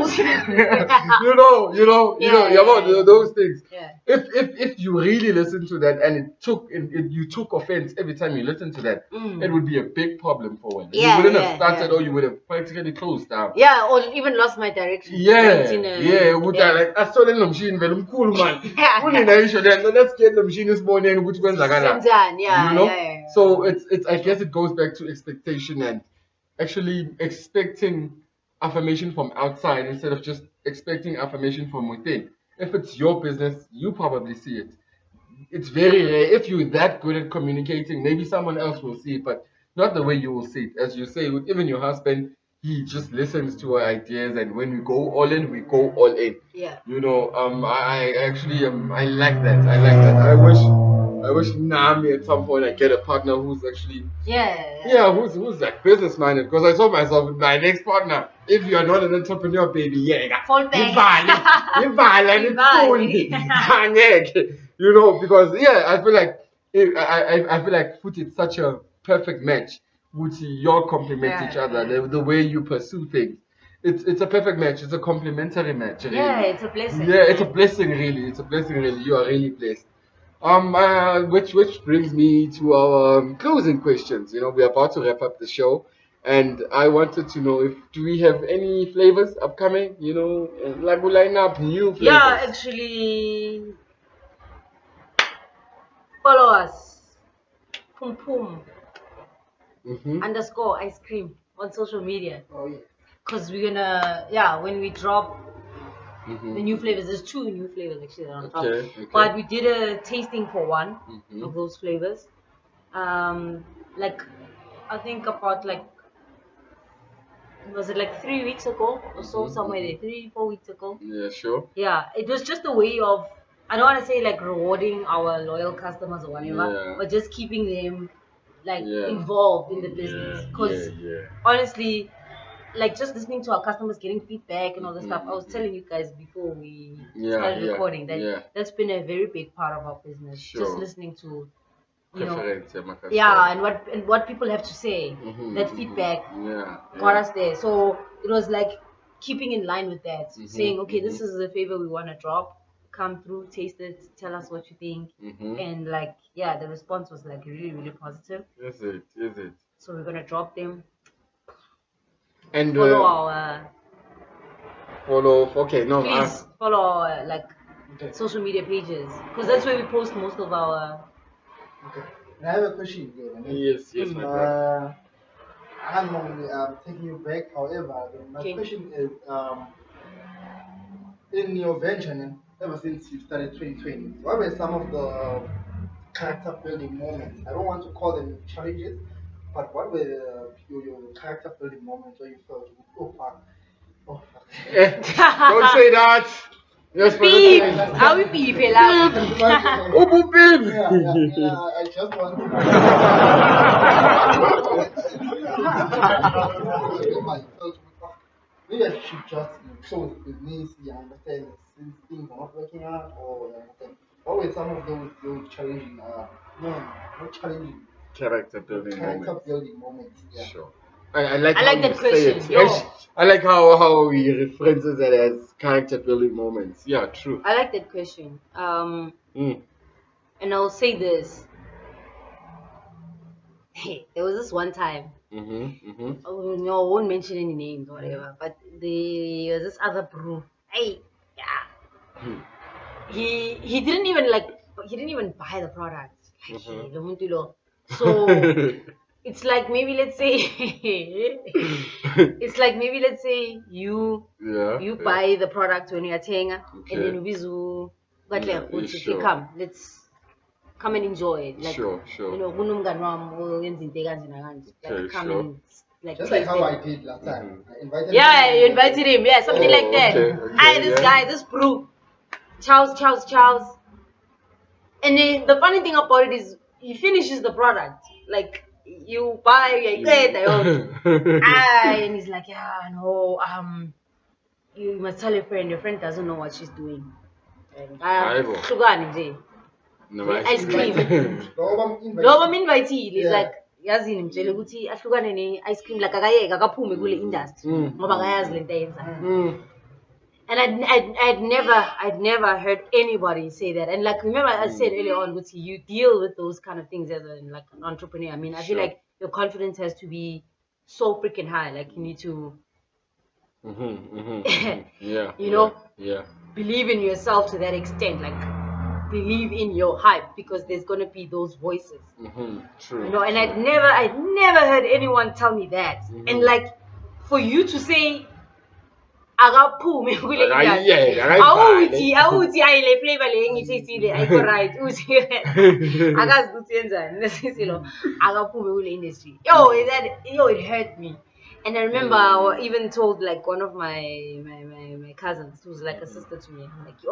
those things. If you really listen to that and you took offense every time you listen to that, it would be a big problem for one. You wouldn't have started, or you would have practically closed down. Or even lost my direction. Like asole lo machine vele umkhulu man. Uninaisho then let's get the machine this morning ukuthi kwenzakala. So it's I guess it goes back to expectation and actually expecting affirmation from outside instead of just expecting affirmation from within. If it's your business, you probably see it. It's very rare. If you're that good at communicating, maybe someone else will see it, but not the way you will see it. As you say, with even your husband, he just listens to our ideas, and when we go all in, we go all in. I actually I like that. I like that. I wish Nami at some point I get a partner who's actually who's like business minded, because I told myself with my next partner, if you are not an entrepreneur, baby, fall back. because I feel like I feel like food is such a perfect match. Would you all complement each other, the way you pursue things. It's a perfect match. It's a complementary match. Really. It's a blessing. It's a blessing, really. It's a blessing, really. You are really blessed. Which brings me to our closing questions. We're about to wrap up the show, and I wanted to know, if do we have any flavors upcoming? Like we line up new flavors. Yeah, actually, follow us. Pum Pum _ ice cream on social media. Oh yeah. Because we're gonna when we drop the new flavors. There's 2 new flavors actually that are on top. But we did a tasting for one of those flavors. Like I think about was it like 3 weeks ago or so, somewhere there, 3-4 weeks ago. Yeah, sure. Yeah, it was just a way of, I don't want to say like rewarding our loyal customers or whatever, but just keeping them involved in the business. Because honestly, like just listening to our customers getting feedback and all this stuff, I was telling you guys before we started recording that that's been a very big part of our business. Just listening to and what people have to say. That feedback got us there. So it was like keeping in line with that, saying, okay, this is the flavor we want to drop. Come through, taste it, tell us what you think. And the response was like really, really positive. Is it? So we're gonna drop them. And follow our Follow. Okay, no. Please follow our social media pages, because that's where we post most of our. Okay. I have a question. Yes, my brother. I'm only taking you back. However, my question is in your venture, ever since you started 2020, what were some of the character building moments? I don't want to call them challenges, but what were your character building moments where you felt, oh fuck, oh fuck. Don't say that. Yes, Beep. Are we beep? Oh, beep. Yeah, I just want to. Maybe I should just close the business. I understand since things are not working out, or I understand. What were some of those challenging, not challenging, Character building character moments. building moments? Yeah. Sure. I like I how like you that say question. it. I like how he references it as character building moments. Yeah, true. I like that question. And I'll say this. Hey, there was this one time. Oh, no, I won't mention any names or whatever. But there was this other bro. Hey, yeah. He didn't even buy the product. So it's like maybe let's say you buy the product when you're tenga, and then vizu sure. come and enjoy it. Like Sure. kunomngani wami oyenza into ekanje nakanje. Like come sure. and Just taste like how it. I did last time. I invited Yeah, him. you invited him. Yeah, something like that. Hi, this guy, this brew. Chows. And then the funny thing about it is, he finishes the product. Like, you buy, and he's like, yeah, no, you must tell your friend. Your friend doesn't know what she's doing. And ice cream. No, I'm invited. He's like, yazini mtshele ukuthi ahlukane ne-ice cream like akayeke akaphume kule industry ngoba akayazi lento ayenzayo. And I'd never heard anybody say that. And like, remember I said earlier on, you deal with those kind of things as an entrepreneur. I mean, I feel like your confidence has to be so freaking high. Like you need to, believe in yourself to that extent. Like believe in your hype, because there's gonna be those voices. True. And I'd never heard anyone tell me that. And like, for you to say akaphume kule industry awuthi ayi le flavor le ngithethile ayikho right uthi akazi ukuthi yenzani lesisi lo akaphume kule industry. It hurt me. And I remember I even told like one of my cousins, who's like a sister to me, I'm like,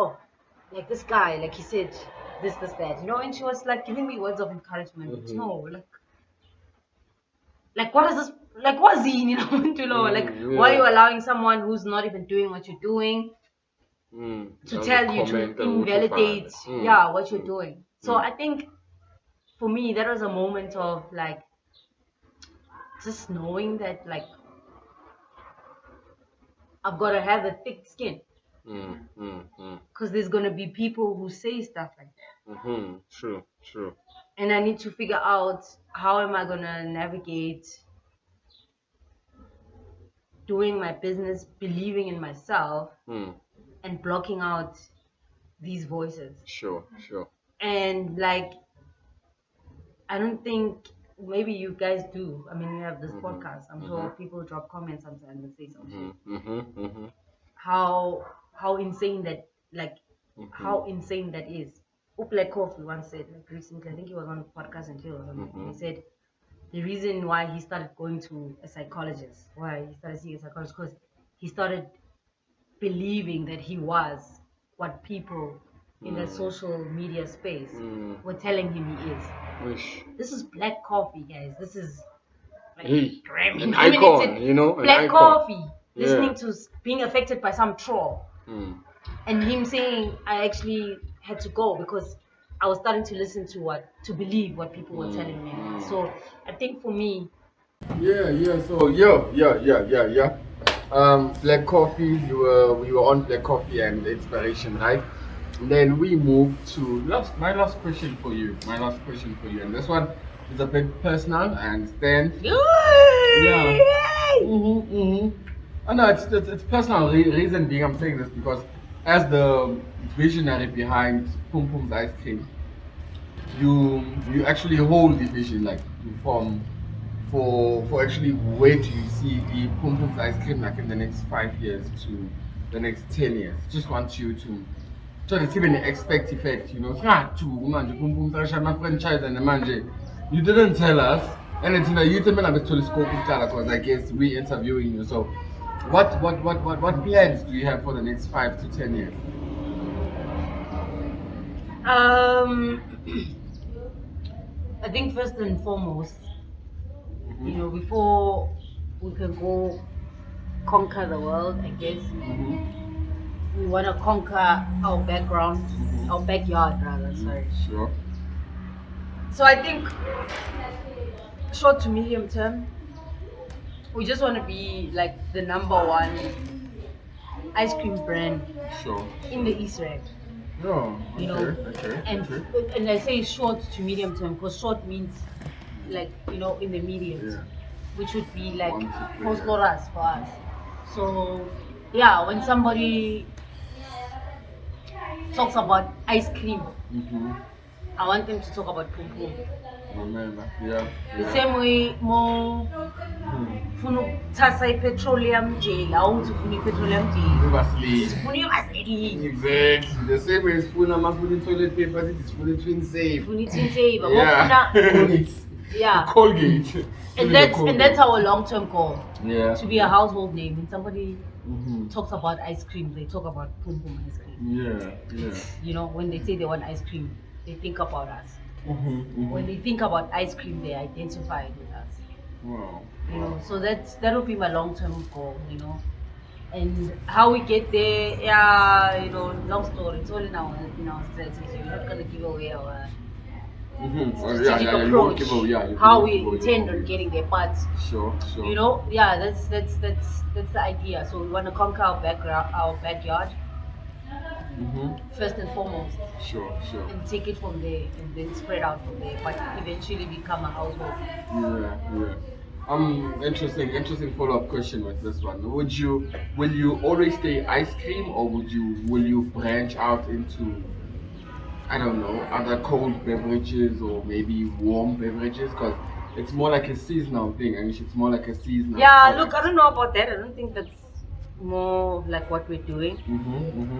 like this guy, like he said this that, and she was like giving me words of encouragement. Like what is this? Like what's he? Why are you allowing someone who's not even doing what you're doing to tell you to invalidate what you're doing? So I think for me that was a moment of like just knowing that like I've got to have a thick skin, because there's gonna be people who say stuff like that. True. And I need to figure out how am I gonna navigate doing my business, believing in myself, and blocking out these voices. Sure. And like, I don't think maybe you guys do. I mean, you have this podcast. I'm sure people drop comments sometimes and say something. How insane that how insane that is. Black Coffee once said like recently, I think he was on a podcast and he said the reason why he started going to a psychologist, why he started seeing a psychologist, because he started believing that he was what people in the social media space were telling him he is. This is Black Coffee, guys. This is like an icon, Black Coffee, listening to being affected by some troll. And him saying, I actually had to go because I was starting to listen to believe what people were telling me. So I think for me, Black Coffee, we were on Black Coffee and inspiration, right? And then we moved to my last question for you, and this one is a bit personal, I understand. Oh, no, it's personal reason being I'm saying this because as the visionary behind Pum Pum's Ice Cream, you actually hold the vision like from for actually where do you see the Pum Pum's Ice Cream like in the next 5 years to the next 10 years. Just want you to so it's even expect effect, you know. It's not too manje Pum Pum my franchise and manje. You didn't tell us. And it's you tell me I'm to scope because I guess we interviewing you. So what plans do you have for the next 5 to 10 years? Um, I think first and foremost, before we can go conquer the world, I guess we want to conquer our background, our backyard rather. Sorry. Sure. So I think short to medium term, we just want to be like the number one ice cream brand Sure. in the East Rand. Oh, You know, okay. and I say short to medium term because short means like in the medium, Yeah. which would be like 1 to 3 for years. for us. So yeah, when somebody talks about ice cream, I want them to talk about Pum Pum. Remember, yeah. The same way more funa ukuthatha i-petroleum jail awuthi ufuna i-petroleum jail Vaseline. ufuna ivaseline Exactly. The same way as Funa Mafuni toilet paper, it is fully twin safe. ufuna i-tinsaver Yeah. yeah Colgate. and that's our long-term goal, Yeah. to be a household name. When somebody talks about ice cream, they talk about Pum Pum ice cream. Yeah. When they say they want ice cream, they think about us. When they think about ice cream, they identify it with us. Wow. So that will be my long-term goal. And how we get there, yeah, long story. It's all in our strategy. We're not gonna give away our strategic approach. How we intend on getting there, but Sure. yeah, that's the idea. So we want to conquer our backyard first and foremost, Sure. and take it from there, and then spread out from there, but eventually become a household. Yeah. Interesting follow-up question with this one. Will you always stay ice cream, or will you branch out into, I don't know, other cold beverages or maybe warm beverages? Because it's more like a seasonal thing, and it's more like a seasonal. Yeah, product. look, I don't know about that. I don't think that's more like what we're doing.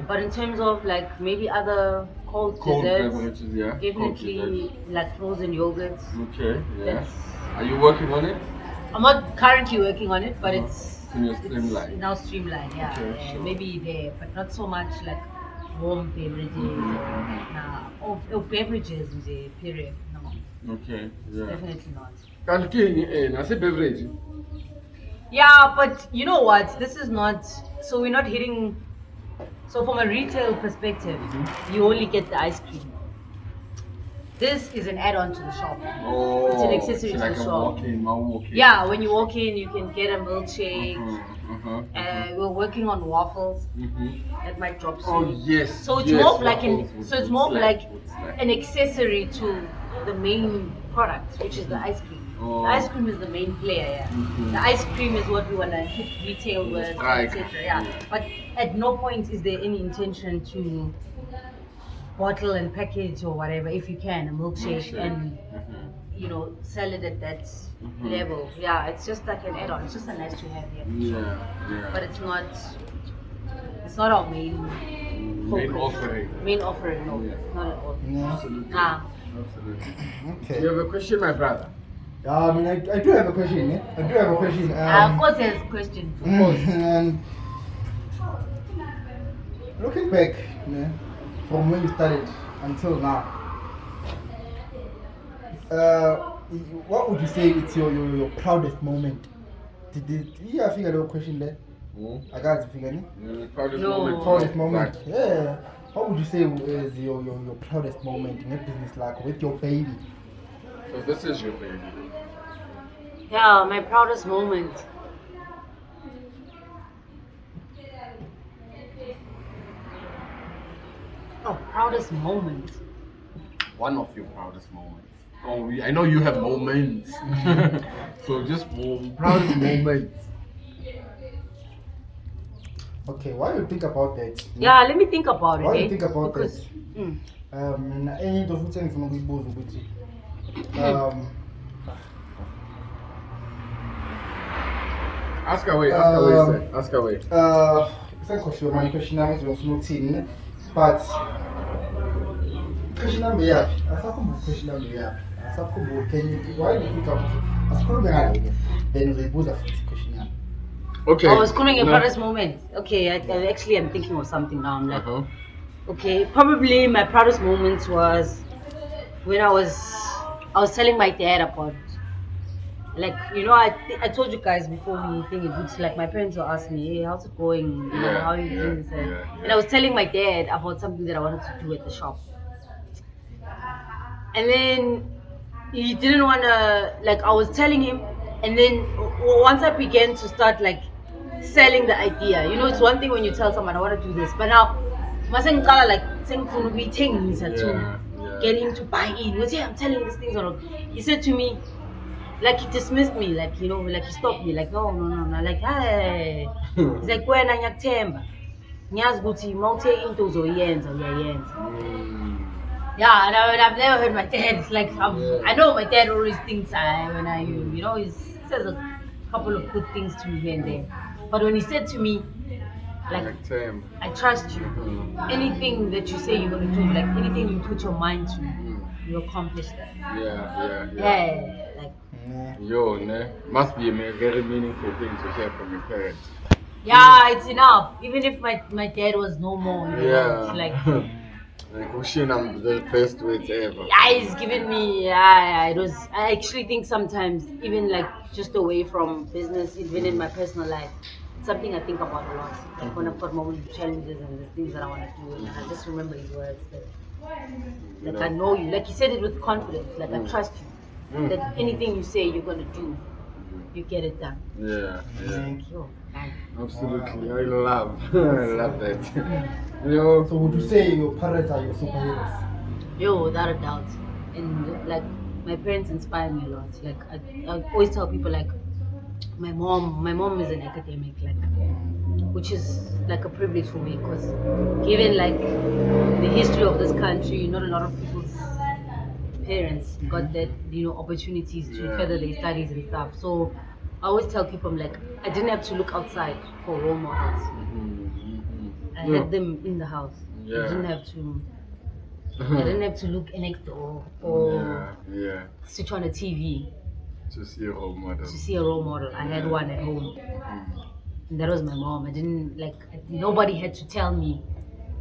But in terms of like maybe other cold desserts, beverages, yeah. definitely like frozen yogurts. Okay, yeah. That's, Are you working on it? I'm not currently working on it, but it's in your streamline. In our streamline, yeah. Okay, sure. Maybe there, but not so much like warm beverages or beverages in the period. No. Okay, yeah. Definitely not. I say beverage. Yeah, but you know what? This is not. So we're not hitting. So from a retail perspective, you only get the ice cream. This is an add-on to the shop. Oh, it's an accessory to like the shop. Walk-in. Yeah, when you walk in, you can get a milkshake. We're working on waffles. That might drop soon. Oh yes. So it's more like an accessory to the main product, which is the ice cream. Oh. The ice cream is the main player. Yeah. The ice cream is what we want to hit retail with, etc. Yeah. But at no point is there any intention to bottle and package or whatever, if you can, a milkshake and sell it at that level. Yeah, it's just like an add-on. It's just a nice to have here. Yeah. But it's not our main focus. Main offering, no, not at all. Absolutely. Absolutely. Okay. You have a question, my brother? I mean, I do have a question. Yeah? I do have a question. Of course, there's a question. Of course. And looking back, from when you started until now, what would you say is your proudest moment? Did you figure the question there? I got to figure it. Proudest moment. Yeah. What would you say is your proudest moment in your business, like with your baby? So this is your baby. Yeah, my proudest moment. Oh, proudest moment. One of your proudest moments. Oh, I know you have moments. So just proudest moments. Okay, why do you think about that? Yeah, let me think about it. Why do you think about because, that? Any of the things from Ask away, sir. Ask away. Isangikhohliwe manje question yami ngizofuna ukuthini, but question yami yaphi? Asakhumbula question yami yaphi? Asakhumbula. Why do you think about it? Asikhulume ngale ke. Then uzoyibuza futhi question yami. Okay. I was calling a proudest moment. Okay, I actually am thinking of something now. I'm like, okay, probably my proudest moment was when I was telling my dad about, like, I told you guys before we think it's like my parents will ask me, hey, how's it going? How are you doing this? And I was telling my dad about something that I wanted to do at the shop. And then he didn't want to, like, I was telling him, and then once I began to start, like, selling the idea, it's one thing when you tell someone I want to do this, but now like to get him to buy in. I'm telling you these things. He said to me, like, he dismissed me, like, like he stopped me, like, no, like, hey. He's like, wena ngiyakuthemba, ngiyazi ukuthi mawuthe into uzoyenza uyayenza. Yeah, and I've never heard my dad, like, I know my dad always thinks he says a couple of good things to me here and there. But when he said to me, like, I trust you. Anything that you say you're going to do, like, anything you put your mind to, you accomplish that. Yeah, like. Must be a very meaningful thing to hear from your parents. Yeah, it's enough. Even if my dad was no more, like. Like, I'm the best words ever. Yeah, he's given me. I actually think sometimes, even like just away from business, even in my personal life, it's something I think about a lot. Like when I've got moments of challenges and the things that I want to do, and I just remember his words. Like I know you. Like he said it with confidence. Like I trust you. That anything you say you're gonna do, you get it done. Yeah. Thank you. Absolutely, I love that. So would you say your parents are your superheroes? Yo, without a doubt. And like my parents inspire me a lot. Like I always tell people, like my mom is an academic, like, which is like a privilege for me, because given like the history of this country, not a lot of people's parents got that opportunities to further their studies and stuff. So I always tell people, I'm like, I didn't have to look outside for role models. I had them in the house. I didn't have to look next door or switch on a TV to see a role model. I had one at home. And that was my mom. I didn't nobody had to tell me,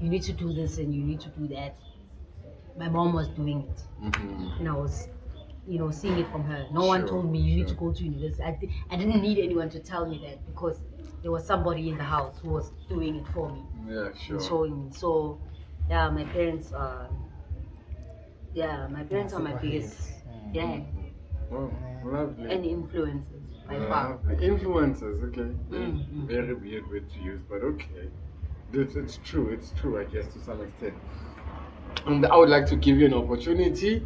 you need to do this and you need to do that. My mom was doing it. And I was seeing it from her. No one told me you need to go to university. I didn't need anyone to tell me that, because there was somebody in the house who was doing it for me. And showing me. So yeah, my parents are my biggest lovely. And influences by far. Influences, okay. Very weird word to use, but okay. It's true, I guess, to some extent. And I would like to give you an opportunity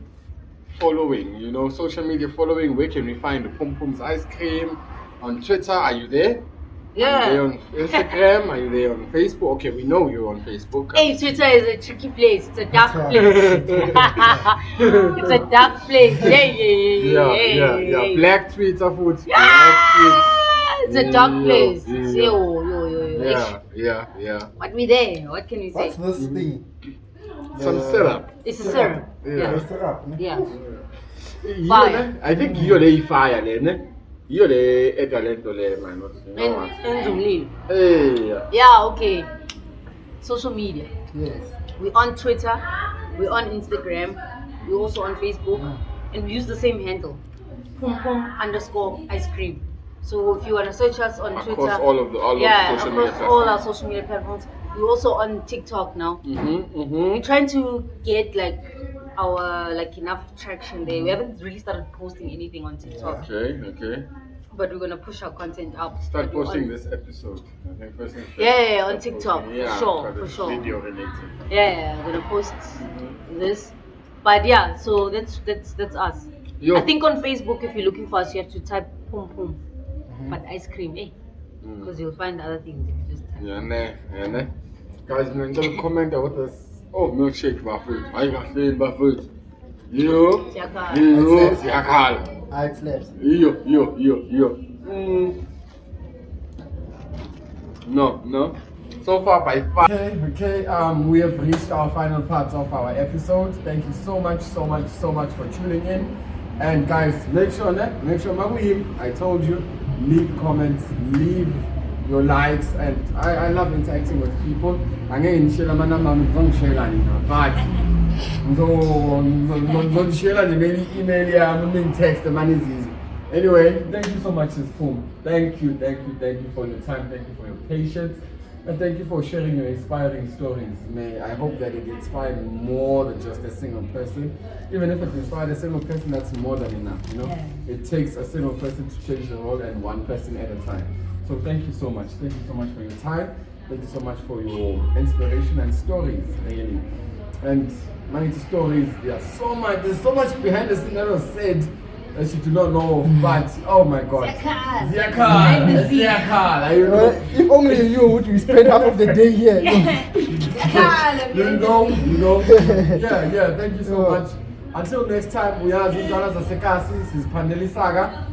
following, social media following. Where can we find the Pum Pum's Ice Cream? On Twitter, are you there? Yeah. Are you there on Instagram? Are you there on Facebook? Okay, we know you're on Facebook. Hey, Twitter is a tricky place. It's a dark place. It's a dark place. Yeah. Black Twitter food. It's a dark place. Yeah. What we there? What can we say? What's this thing? Some syrup. It's a syrup. Yeah. Syrup. Yeah. Fire. I think you're the fire then. You're the egalento man. Hey. Yeah, okay. Social media. Yes. We're on Twitter, we're on Instagram, we're also on Facebook, and we use the same handle, Pum_Ice Cream. So if you want to search us on Twitter, across all of our social media platforms. We're also on TikTok now. We're trying to get our enough traction there. We haven't really started posting anything on TikTok. Okay. But we're gonna push our content up. Start posting this episode. I think first on TikTok, for sure. Video related. Yeah, we're gonna post this. But yeah, so that's us. I think on Facebook, if you're looking for us, you have to type Pum Pum, but ice cream, because you'll find other things if you just type. Yeah, ne. Guys, man, don't comment what this. Oh, milkshake, Buffett. I got fail, Buffett. Yo, Siakal. I slaps. Yo. No. So far by far. Okay. We have reached our final parts of our episode. Thank you so much for tuning in. And guys, make sure, I told you, leave comments, leave your likes, and I love interacting with people. Again, share my number, don't share but don't share the email, text, the money is. Anyway, thank you so much, Sis Pum. Thank you for your time, thank you for your patience, and thank you for sharing your inspiring stories. I hope that it inspired more than just a single person. Even if it inspired a single person, that's more than enough, Yeah. It takes a single person to change the world, and one person at a time. So thank you so much. Thank you so much for your time. Thank you so much for your inspiration and stories, really. And my stories, there's so much behind the scene that was said that you do not know, but oh my God. Ziakal. If only you would we spend half of the day here. You know. Yeah, thank you so much. Until next time, we are Zindala Zasekasi, this is Pandeli Saga.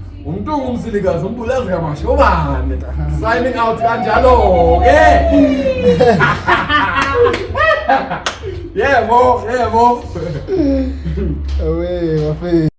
Signing out, Anjalo. Yeah, more. Away, my face.